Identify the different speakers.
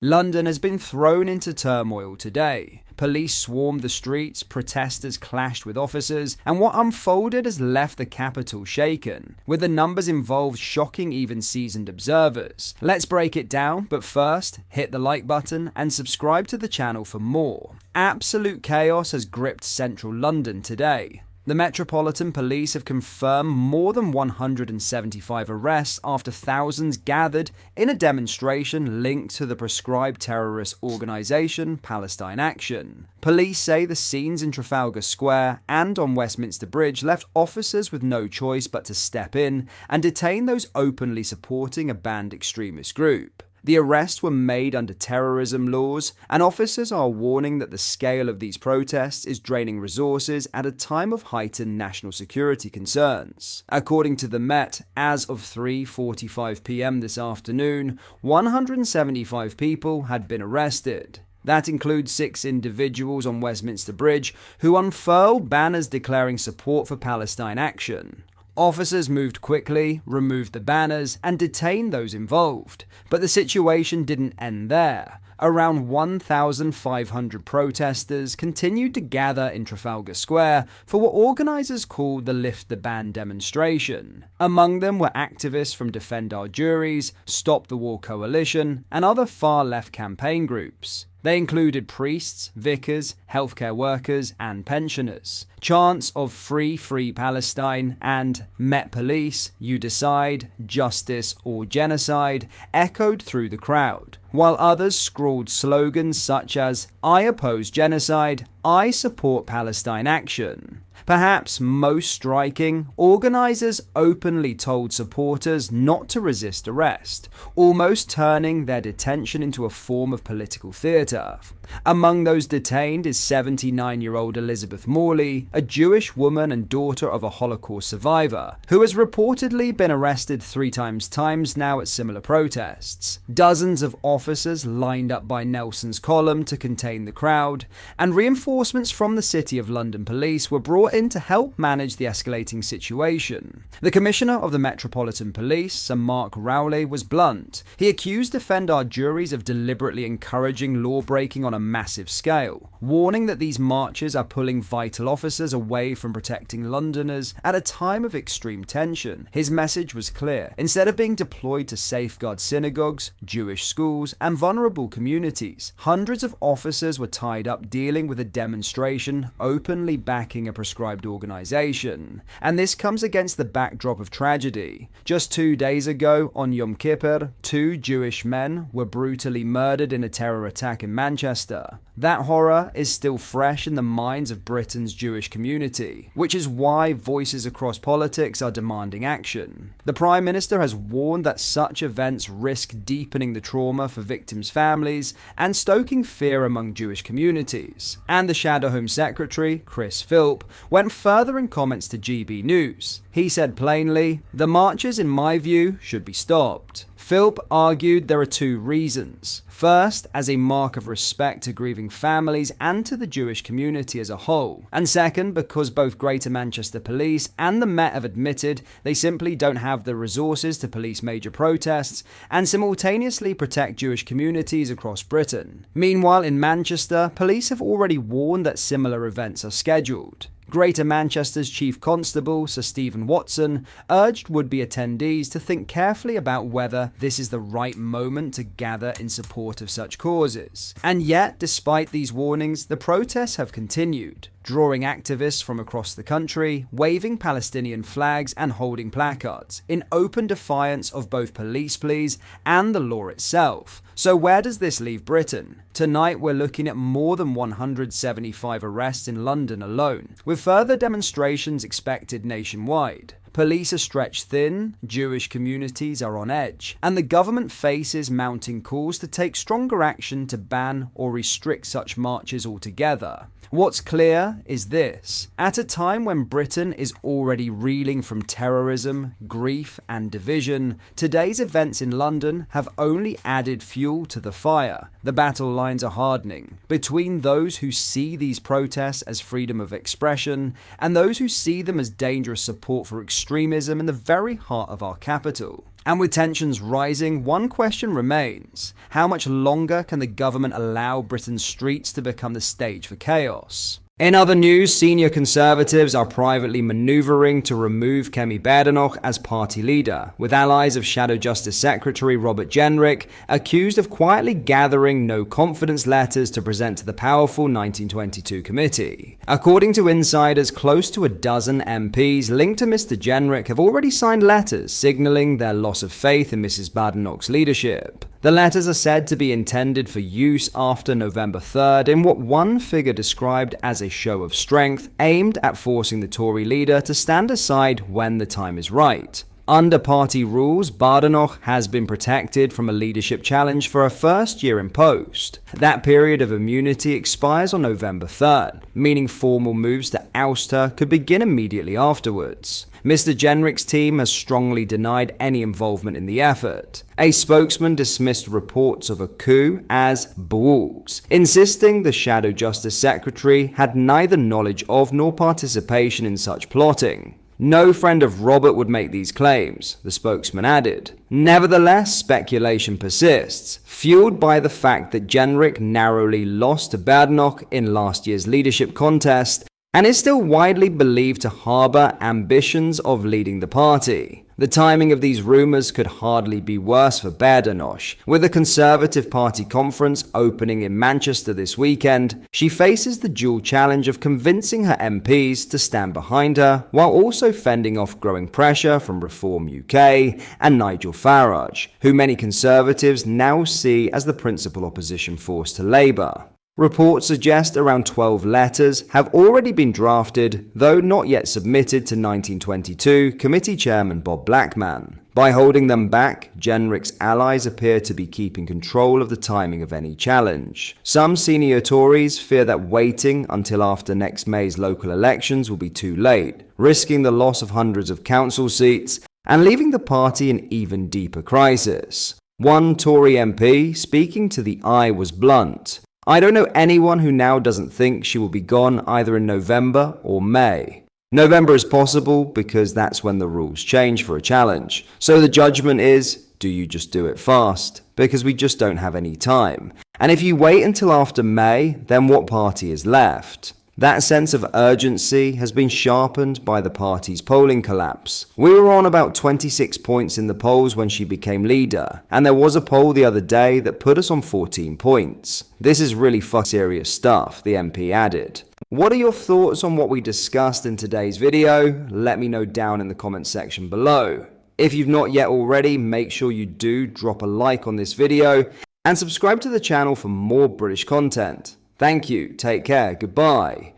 Speaker 1: London has been thrown into turmoil today. Police swarmed the streets, protesters clashed with officers, and what unfolded has left the capital shaken, with the numbers involved shocking even seasoned observers. Let's break it down, but first, hit the like button and subscribe to the channel for more. Absolute chaos has gripped central London today. The Metropolitan Police have confirmed more than 175 arrests after thousands gathered in a demonstration linked to the proscribed terrorist organisation Palestine Action. Police say the scenes in Trafalgar Square and on Westminster Bridge left officers with no choice but to step in and detain those openly supporting a banned extremist group. The arrests were made under terrorism laws, and officers are warning that the scale of these protests is draining resources at a time of heightened national security concerns. According to the Met, as of 3:45 p.m. this afternoon, 175 people had been arrested. That includes 6 individuals on Westminster Bridge who unfurled banners declaring support for Palestine Action. Officers moved quickly, removed the banners, and detained those involved. But the situation didn't end there. Around 1,500 protesters continued to gather in Trafalgar Square for what organisers called the Lift the Ban demonstration. Among them were activists from Defend Our Juries, Stop the War Coalition, and other far-left campaign groups. They included priests, vicars, healthcare workers, and pensioners. Chants of Free, Free Palestine and Met Police, You Decide, Justice or Genocide echoed through the crowd, while others scrawled slogans such as I oppose genocide, I support Palestine Action. Perhaps most striking, organisers openly told supporters not to resist arrest, almost turning their detention into a form of political theatre. Among those detained is 79-year-old Elizabeth Morley, a Jewish woman and daughter of a Holocaust survivor, who has reportedly been arrested 3 times now at similar protests. Dozens of officers lined up by Nelson's Column to contain the crowd, and reinforcements from the City of London Police were brought in to help manage the escalating situation. The Commissioner of the Metropolitan Police, Sir Mark Rowley, was blunt. He accused Defend Our Juries of deliberately encouraging law-breaking on a massive scale, warning that these marches are pulling vital officers away from protecting Londoners at a time of extreme tension. His message was clear. Instead of being deployed to safeguard synagogues, Jewish schools, and vulnerable communities, hundreds of officers were tied up dealing with a demonstration openly backing a proscribed organisation. And this comes against the backdrop of tragedy. Just 2 days ago, on Yom Kippur, 2 Jewish men were brutally murdered in a terror attack in Manchester. That horror is still fresh in the minds of Britain's Jewish community, which is why voices across politics are demanding action. The Prime Minister has warned that such events risk deepening the trauma for victims' families and stoking fear among Jewish communities. And the Shadow Home Secretary, Chris Philp, went further in comments to GB News. He said plainly, "The marches, in my view, should be stopped." Philp argued there are 2 reasons. First, as a mark of respect to grieving families and to the Jewish community as a whole. And second, because both Greater Manchester Police and the Met have admitted they simply don't have the resources to police major protests and simultaneously protect Jewish communities across Britain. Meanwhile, in Manchester, police have already warned that similar events are scheduled. Greater Manchester's Chief Constable, Sir Stephen Watson, urged would-be attendees to think carefully about whether this is the right moment to gather in support of such causes. And yet, despite these warnings, the protests have continued, drawing activists from across the country, waving Palestinian flags and holding placards, in open defiance of both police pleas and the law itself. So where does this leave Britain? Tonight we're looking at more than 175 arrests in London alone, with further demonstrations expected nationwide. Police are stretched thin, Jewish communities are on edge, and the government faces mounting calls to take stronger action to ban or restrict such marches altogether. What's clear is this: at a time when Britain is already reeling from terrorism, grief, and division, today's events in London have only added fuel to the fire. The battle lines are hardening between those who see these protests as freedom of expression and those who see them as dangerous support for extremism in the very heart of our capital. And with tensions rising, one question remains. How much longer can the government allow Britain's streets to become the stage for chaos? In other news, senior Conservatives are privately manoeuvring to remove Kemi Badenoch as party leader, with allies of Shadow Justice Secretary Robert Jenrick accused of quietly gathering no-confidence letters to present to the powerful 1922 committee. According to insiders, close to a dozen MPs linked to Mr. Jenrick have already signed letters signalling their loss of faith in Mrs. Badenoch's leadership. The letters are said to be intended for use after November 3rd in what one figure described as a show of strength aimed at forcing the Tory leader to stand aside when the time is right. Under party rules, Badenoch has been protected from a leadership challenge for her first year in post. That period of immunity expires on November 3rd, meaning formal moves to oust her could begin immediately afterwards. Mr. Jenrick's team has strongly denied any involvement in the effort. A spokesman dismissed reports of a coup as "bawoogs," insisting the Shadow Justice Secretary had neither knowledge of nor participation in such plotting. No friend of Robert would make these claims, the spokesman added. Nevertheless, speculation persists, fueled by the fact that Jenrick narrowly lost to Badenoch in last year's leadership contest and is still widely believed to harbour ambitions of leading the party. The timing of these rumours could hardly be worse for Badenoch. With the Conservative Party conference opening in Manchester this weekend, she faces the dual challenge of convincing her MPs to stand behind her, while also fending off growing pressure from Reform UK and Nigel Farage, who many Conservatives now see as the principal opposition force to Labour. Reports suggest around 12 letters have already been drafted, though not yet submitted to 1922 Committee Chairman Bob Blackman. By holding them back, Jenrick's allies appear to be keeping control of the timing of any challenge. Some senior Tories fear that waiting until after next May's local elections will be too late, risking the loss of hundreds of council seats and leaving the party in even deeper crisis. One Tory MP speaking to the Eye was blunt. "I don't know anyone who now doesn't think she will be gone either in November or May. November is possible because that's when the rules change for a challenge. So the judgment is, do you just do it fast? Because we just don't have any time. And if you wait until after May, then what party is left?" That sense of urgency has been sharpened by the party's polling collapse. We were on about 26 points in the polls when she became leader, and there was a poll the other day that put us on 14 points. "This is really serious stuff," the MP added. What are your thoughts on what we discussed in today's video? Let me know down in the comments section below. If you've not yet already, make sure you do drop a like on this video and subscribe to the channel for more British content. Thank you, take care, goodbye.